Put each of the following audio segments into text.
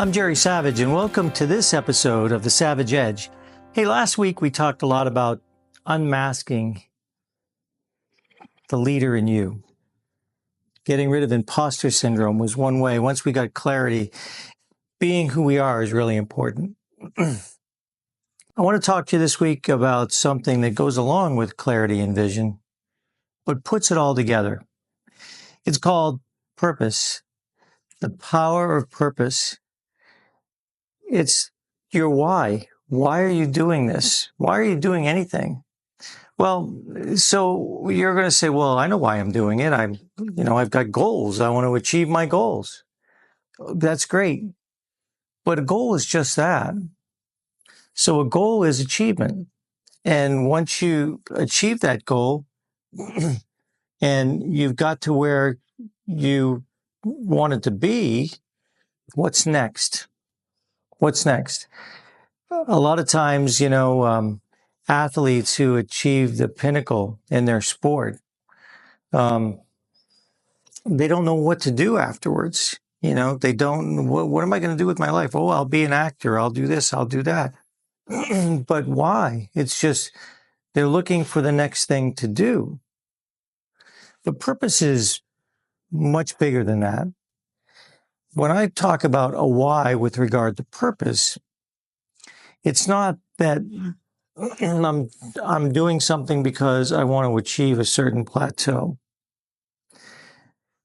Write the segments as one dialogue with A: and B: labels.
A: I'm Jerry Savage, and welcome to this episode of The Savage Edge. Hey, last week we talked a lot about unmasking the leader in you. Getting rid of imposter syndrome was one way. Once we got clarity, being who we are is really important. I want to talk to you this week about something that goes along with clarity and vision, but puts it all together. It's called purpose. The power of purpose. It's your why. Why are you doing this? Why are you doing anything? Well, so you're going to say, well, I know why I'm doing it. I've got goals. I want to achieve my goals. That's great. But a goal is just that. So a goal is achievement. And once you achieve that goal and you've got to where you wanted to be, what's next? What's next? A lot of times, athletes who achieve the pinnacle in their sport, they don't know what to do afterwards. They don't, what am I going to do with my life? Oh, I'll be an actor. I'll do this. I'll do that. But why? It's just, they're looking for the next thing to do. The purpose is much bigger than that. When I talk about a why with regard to purpose, it's not that I'm doing something because I want to achieve a certain plateau.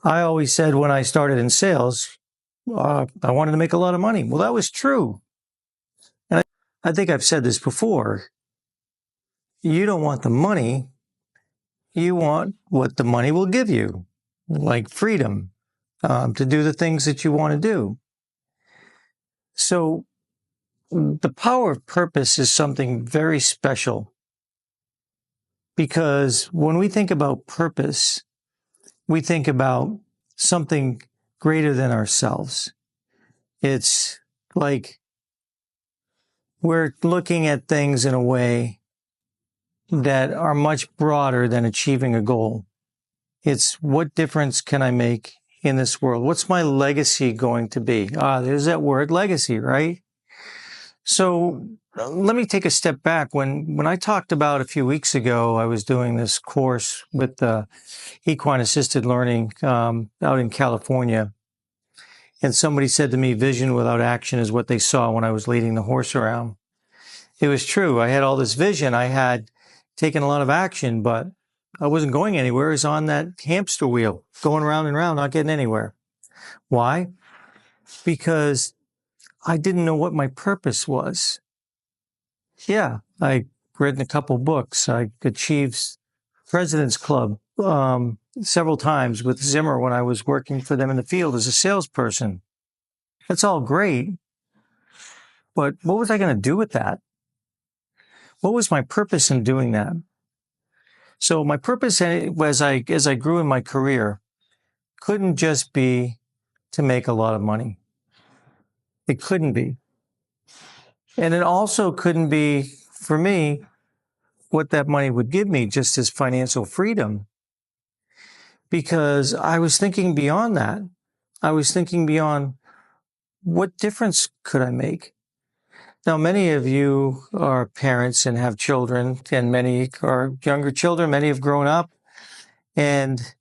A: I always said when I started in sales, I wanted to make a lot of money. Well, that was true. And I think I've said this before. You don't want the money. You want what the money will give you, like freedom, to do the things that you want to do. So the power of purpose is something very special, because when we think about purpose, we think about something greater than ourselves. It's like we're looking at things in a way that are much broader than achieving a goal. It's what difference can I make in this world? What's my legacy going to be? There's that word, legacy, right? So let me take a step back. When I talked about a few weeks ago, I was doing this course with equine assisted learning out in California. And somebody said to me, vision without action is what they saw when I was leading the horse around. It was true. I had all this vision. I had taken a lot of action, but I wasn't going anywhere. I was on that hamster wheel, going round and round, not getting anywhere. Why? Because I didn't know what my purpose was. Yeah, I read a couple books. I achieved President's Club several times with Zimmer when I was working for them in the field as a salesperson. That's all great. But what was I going to do with that? What was my purpose in doing that? So my purpose as I grew in my career couldn't just be to make a lot of money. It couldn't be. And it also couldn't be, for me, what that money would give me just as financial freedom. Because I was thinking beyond that. I was thinking beyond, what difference could I make? Now, many of you are parents and have children, and many are younger children. Many have grown up. And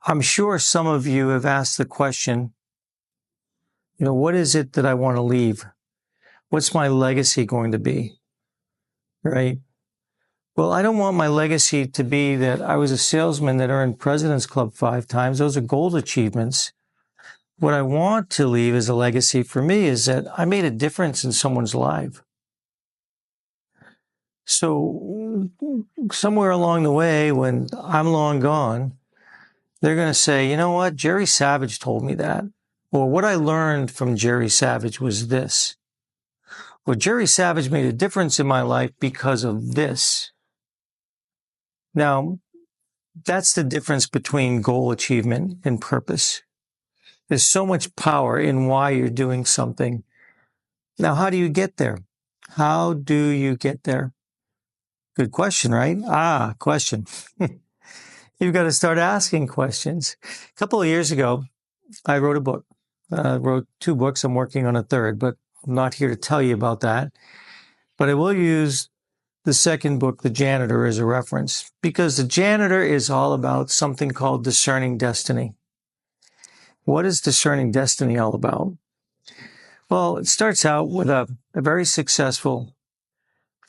A: I'm sure some of you have asked the question, what is it that I want to leave? What's my legacy going to be? Right? Well, I don't want my legacy to be that I was a salesman that earned President's Club 5 times. Those are gold achievements. What I want to leave as a legacy for me is that I made a difference in someone's life. So somewhere along the way, when I'm long gone, they're going to say, you know what? Jerry Savage told me that. Or what I learned from Jerry Savage was this. Or Jerry Savage made a difference in my life because of this. Now, that's the difference between goal achievement and purpose. There's so much power in why you're doing something. Now, how do you get there? How do you get there? Good question, right? Question. You've got to start asking questions. A couple of years ago, I wrote a book. wrote 2 books. I'm working on a 3rd, but I'm not here to tell you about that. But I will use the 2nd book, The Janitor, as a reference, because The Janitor is all about something called discerning destiny. What is discerning destiny all about? Well, it starts out with a very successful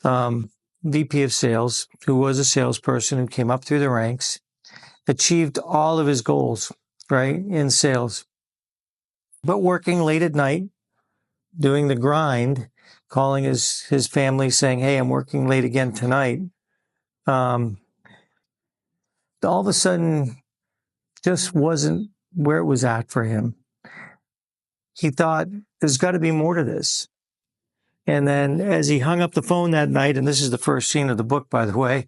A: VP of sales who was a salesperson who came up through the ranks, achieved all of his goals, right, in sales, but working late at night, doing the grind, calling his family saying, hey, I'm working late again tonight. All of a sudden, just wasn't where it was at for him. He thought, there's got to be more to this. And then as he hung up the phone that night, and this is the first scene of the book, by the way,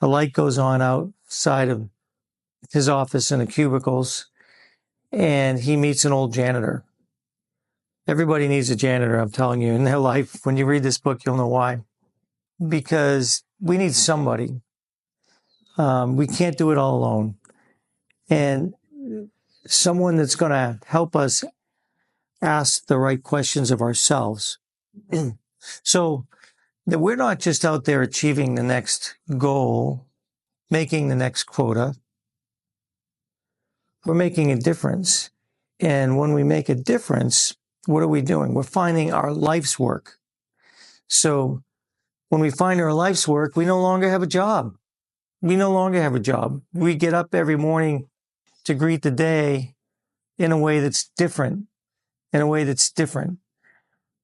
A: a light goes on outside of his office in the cubicles, and he meets an old janitor. Everybody needs a janitor, I'm telling you, in their life. When you read this book, you'll know why. Because we need somebody. We can't do it all alone. And someone that's going to help us ask the right questions of ourselves. So that we're not just out there achieving the next goal, making the next quota. We're making a difference. And when we make a difference, what are we doing? We're finding our life's work. So when we find our life's work, we no longer have a job. We no longer have a job. We get up every morning to greet the day in a way that's different,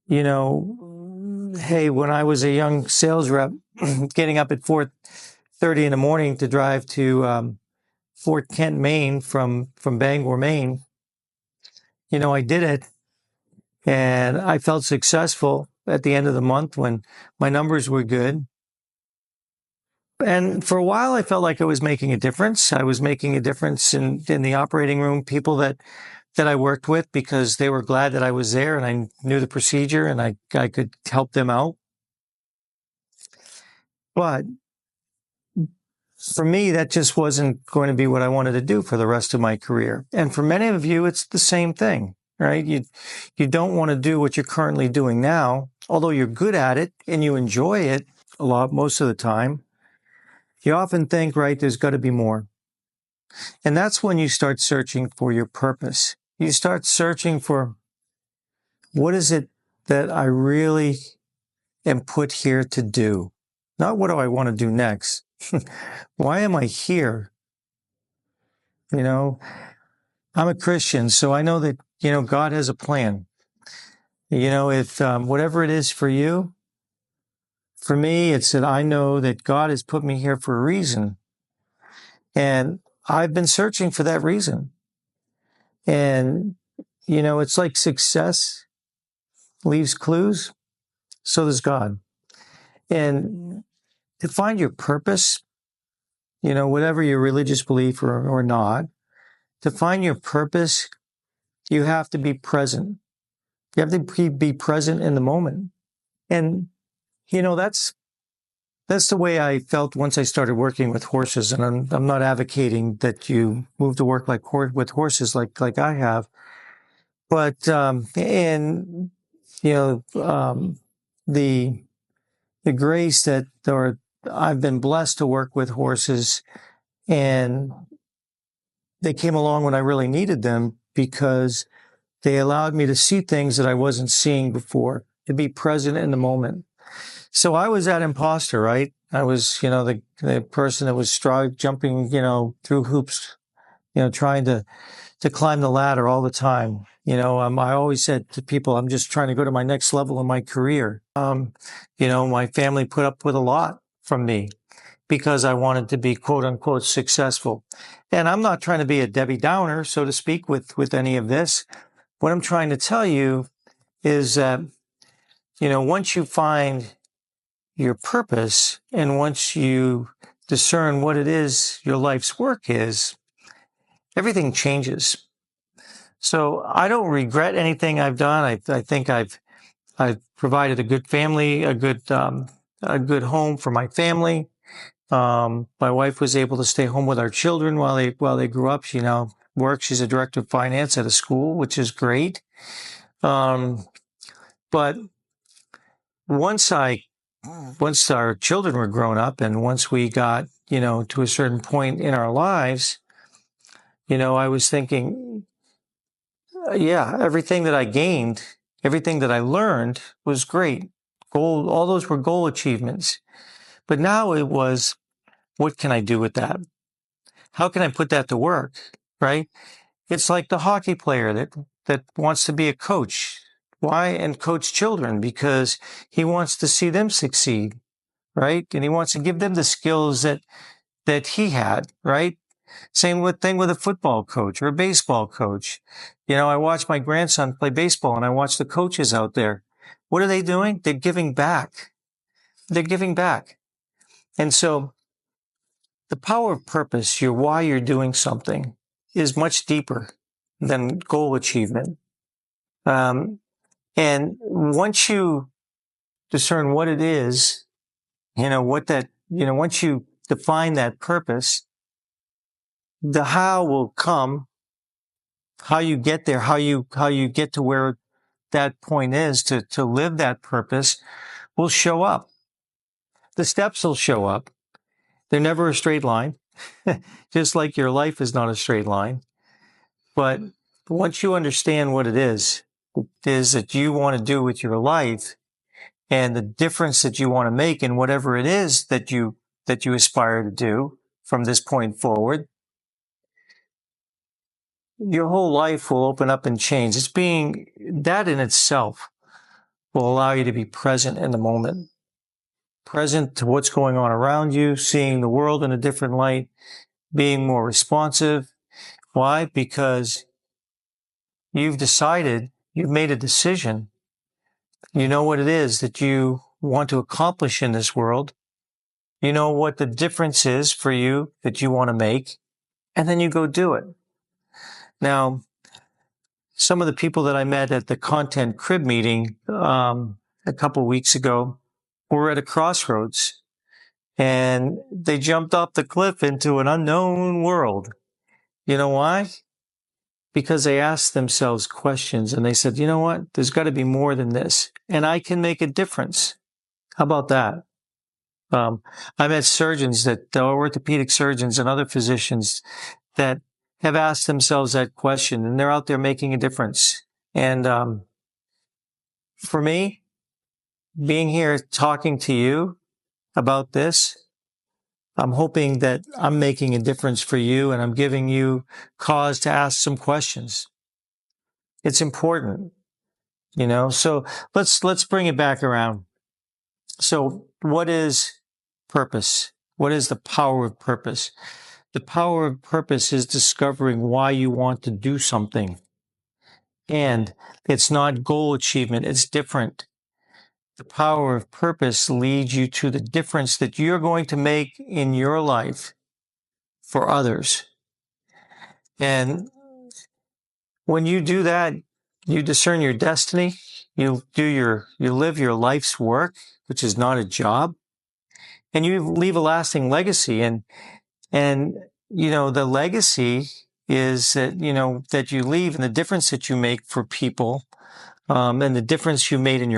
A: You know, hey, when I was a young sales rep, getting up at 4:30 in the morning to drive to Fort Kent, Maine from Bangor, Maine, I did it. And I felt successful at the end of the month when my numbers were good. And for a while, I felt like I was making a difference. I was making a difference in the operating room, people that I worked with, because they were glad that I was there and I knew the procedure and I could help them out. But for me, that just wasn't going to be what I wanted to do for the rest of my career. And for many of you, it's the same thing, right? You don't want to do what you're currently doing now, although you're good at it and you enjoy it a lot, most of the time. You often think, right, there's got to be more. And that's when you start searching for your purpose. You start searching for, what is it that I really am put here to do? Not what do I want to do next? Why am I here? I'm a Christian, so I know that, God has a plan. If whatever it is for you, for me, it's that I know that God has put me here for a reason. And I've been searching for that reason. And, it's like success leaves clues, so does God. And to find your purpose, whatever your religious belief or not, to find your purpose, you have to be present. You have to be present in the moment. And, that's the way I felt once I started working with horses. And I'm not advocating that you move to work with horses like I have. But, the grace I've been blessed to work with horses, and they came along when I really needed them because they allowed me to see things that I wasn't seeing before, to be present in the moment. So I was that imposter, right? I was, the person that was jumping, through hoops, trying to climb the ladder all the time. I always said to people, I'm just trying to go to my next level in my career. My family put up with a lot from me because I wanted to be quote unquote successful. And I'm not trying to be a Debbie Downer, so to speak, with any of this. What I'm trying to tell you is that, once you find your purpose and once you discern what it is your life's work is, everything changes. So I don't regret anything I've done. I think I've provided a good family, a good home for my family. My wife was able to stay home with our children while they grew up. work. She's a director of finance at a school, which is great. But once our children were grown up and once we got, to a certain point in our lives, I was thinking, yeah, everything that I gained, everything that I learned was great. All those were goal achievements. But now it was, what can I do with that? How can I put that to work? Right? It's like the hockey player that wants to be a coach. Why? And coach children because he wants to see them succeed, right? And he wants to give them the skills that he had, right? Same thing with a football coach or a baseball coach. I watch my grandson play baseball and I watch the coaches out there. What are they doing? They're giving back. They're giving back. And so the power of purpose, your why you're doing something, is much deeper than goal achievement. And once you discern what it is, once you define that purpose, the how will come, how you get there, how you get to where that point is to live that purpose will show up. The steps will show up. They're never a straight line, just like your life is not a straight line. But once you understand what it is that you want to do with your life and the difference that you want to make in whatever it is that you aspire to do from this point forward, your whole life will open up and change. That in itself will allow you to be present in the moment, present to what's going on around you, seeing the world in a different light, being more responsive. Why? Because you've made a decision. You know what it is that you want to accomplish in this world. You know what the difference is for you that you want to make, and then you go do it. Now, some of the people that I met at the Content Crib meeting a couple of weeks ago were at a crossroads, and they jumped off the cliff into an unknown world. You know why? Because they asked themselves questions, and they said, you know what? There's got to be more than this, and I can make a difference. How about that? I met surgeons orthopedic surgeons and other physicians that have asked themselves that question, and they're out there making a difference. And for me, being here talking to you about this, I'm hoping that I'm making a difference for you, and I'm giving you cause to ask some questions. It's important, So let's bring it back around. So what is purpose? What is the power of purpose? The power of purpose is discovering why you want to do something. And it's not goal achievement. It's different. The power of purpose leads you to the difference that you're going to make in your life for others. And when you do that, you discern your destiny. You live your life's work, which is not a job, and you leave a lasting legacy. And the legacy is that, that you leave and the difference that you make for people, and the difference you made in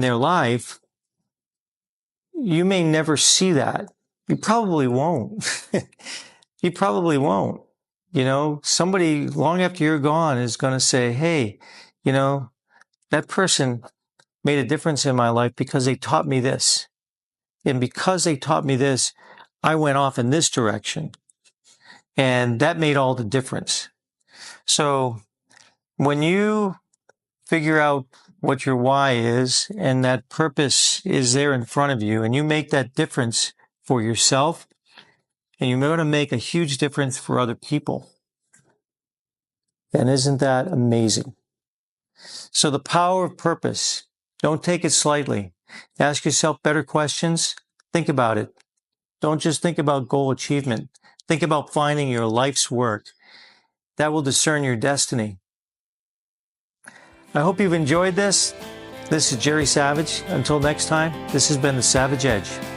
A: their life, you may never see that. You probably won't. You probably won't. Somebody long after you're gone is going to say, hey, that person made a difference in my life because they taught me this. And because they taught me this, I went off in this direction. And that made all the difference. So when you figure out what your why is and that purpose is there in front of you and you make that difference for yourself and you're going to make a huge difference for other people, then isn't that amazing? So the power of purpose, don't take it slightly. Ask yourself better questions. Think about it. Don't just think about goal achievement. Think about finding your life's work. That will discern your destiny. I hope you've enjoyed this. This is Jerry Savage. Until next time, this has been The Savage Edge.